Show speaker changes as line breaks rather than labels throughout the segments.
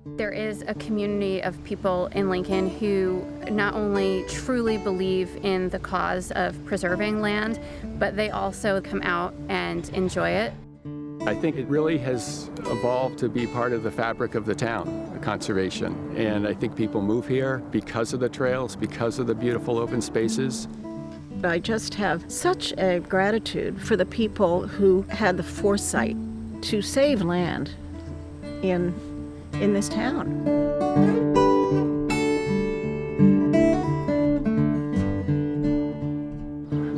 There is a community of people in Lincoln who not only truly believe in the cause of preserving land, but they also come out and enjoy it.
I think it really has evolved to be part of the fabric of the town, conservation. And I think people move here because of the trails, because of the beautiful open spaces.
I just have such a gratitude for the people who had the foresight to save land in this town.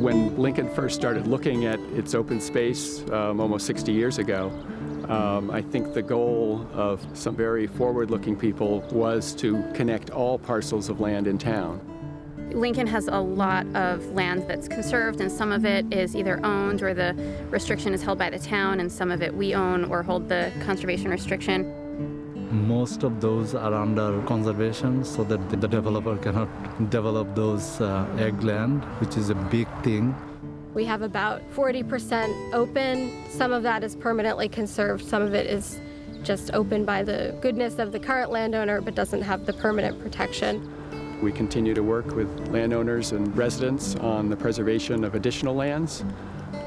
When Lincoln first started looking at its open space almost 60 years ago, I think the goal of some very forward-looking people was to connect all parcels of land in town.
Lincoln has a lot of land that's conserved, and some of it is either owned or the restriction is held by the town, and some of it we own or hold the conservation restriction.
Most of those are under conservation so that the developer cannot develop those egg land, which is a big thing.
We have about 40% open. Some of that is permanently conserved. Some of it is just open by the goodness of the current landowner, but doesn't have the permanent protection.
We continue to work with landowners and residents on the preservation of additional lands.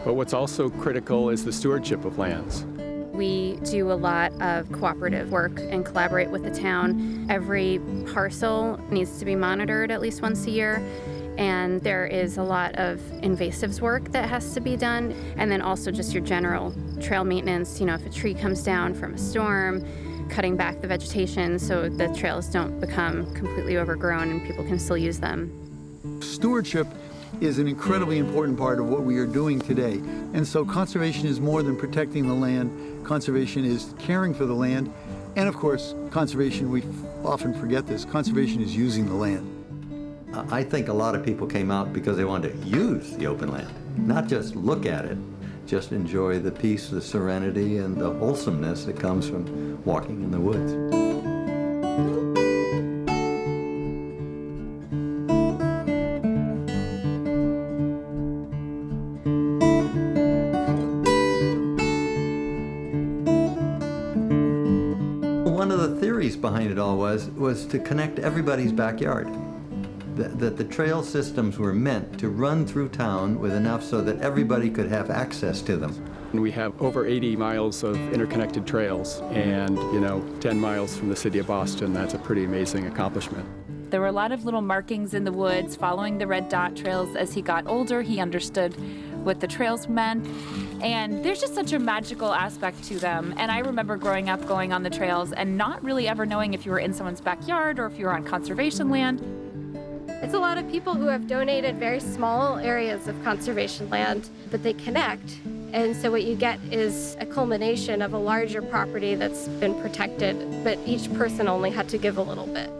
But what's also critical is the stewardship of lands.
We do a lot of cooperative work and collaborate with the town. Every parcel needs to be monitored at least once a year, and there is a lot of invasives work that has to be done, and then also just your general trail maintenance. If a tree comes down from a storm, cutting back the vegetation so the trails don't become completely overgrown and people can still use them.
Stewardship is an incredibly important part of what we are doing today. And so conservation is more than protecting the land. Conservation is caring for the land. And of course, conservation, we often forget this, conservation is using the land.
I think a lot of people came out because they wanted to use the open land, not just look at it, just enjoy the peace, the serenity, and the wholesomeness that comes from walking in the woods. One of the theories behind it all was to connect everybody's backyard. That the trail systems were meant to run through town with enough so that everybody could have access to them.
And we have over 80 miles of interconnected trails and, 10 miles from the city of Boston. That's a pretty amazing accomplishment.
There were a lot of little markings in the woods following the red dot trails. As he got older, he understood what the trails meant. And there's just such a magical aspect to them. And I remember growing up going on the trails and not really ever knowing if you were in someone's backyard or if you were on conservation land.
It's a lot of people who have donated very small areas of conservation land, but they connect. And so what you get is a culmination of a larger property that's been protected, but each person only had to give a little bit.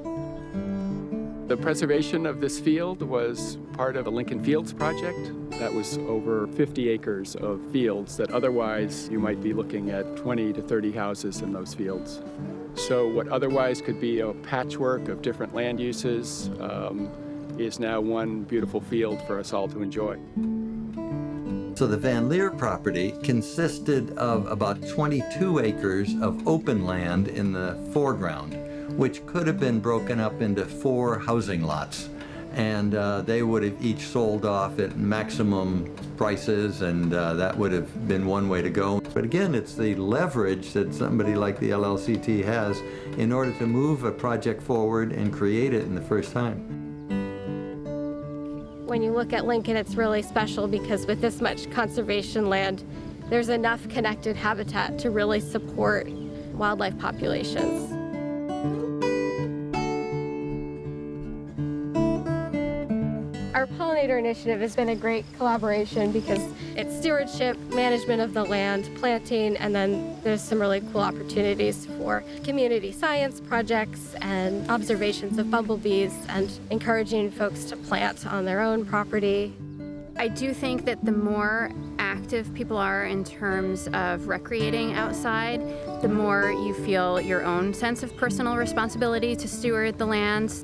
The preservation of this field was part of the Lincoln Fields project. That was over 50 acres of fields that otherwise you might be looking at 20 to 30 houses in those fields. So what otherwise could be a patchwork of different land uses is now one beautiful field for us all to enjoy.
So the Van Leer property consisted of about 22 acres of open land in the foreground, which could have been broken up into 4 housing lots. And they would have each sold off at maximum prices, and that would have been one way to go. But again, it's the leverage that somebody like the LLCT has in order to move a project forward and create it in the first time.
When you look at Lincoln, it's really special because with this much conservation land, there's enough connected habitat to really support wildlife populations. Our pollinator initiative has been a great collaboration because it's stewardship, management of the land, planting, and then there's some really cool opportunities for community science projects and observations of bumblebees and encouraging folks to plant on their own property.
I do think that the more active people are in terms of recreating outside, the more you feel your own sense of personal responsibility to steward the land.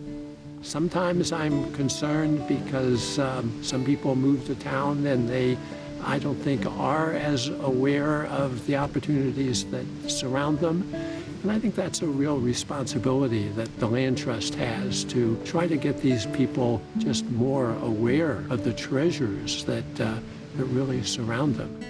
Sometimes I'm concerned because some people move to town and they, I don't think, are as aware of the opportunities that surround them. And I think that's a real responsibility that the Land Trust has to try to get these people just more aware of the treasures that really surround them.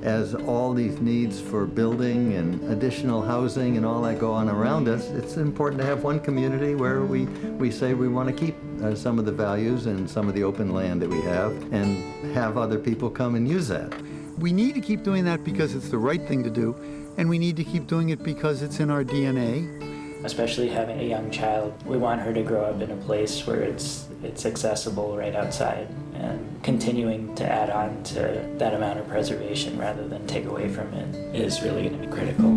As all these needs for building and additional housing and all that go on around us, it's important to have one community where we say we want to keep some of the values and some of the open land that we have and have other people come and use that.
We need to keep doing that because it's the right thing to do, and we need to keep doing it because it's in our DNA.
Especially having a young child, we want her to grow up in a place where it's accessible right outside, and continuing to add on to that amount of preservation rather than take away from it is really going to be critical.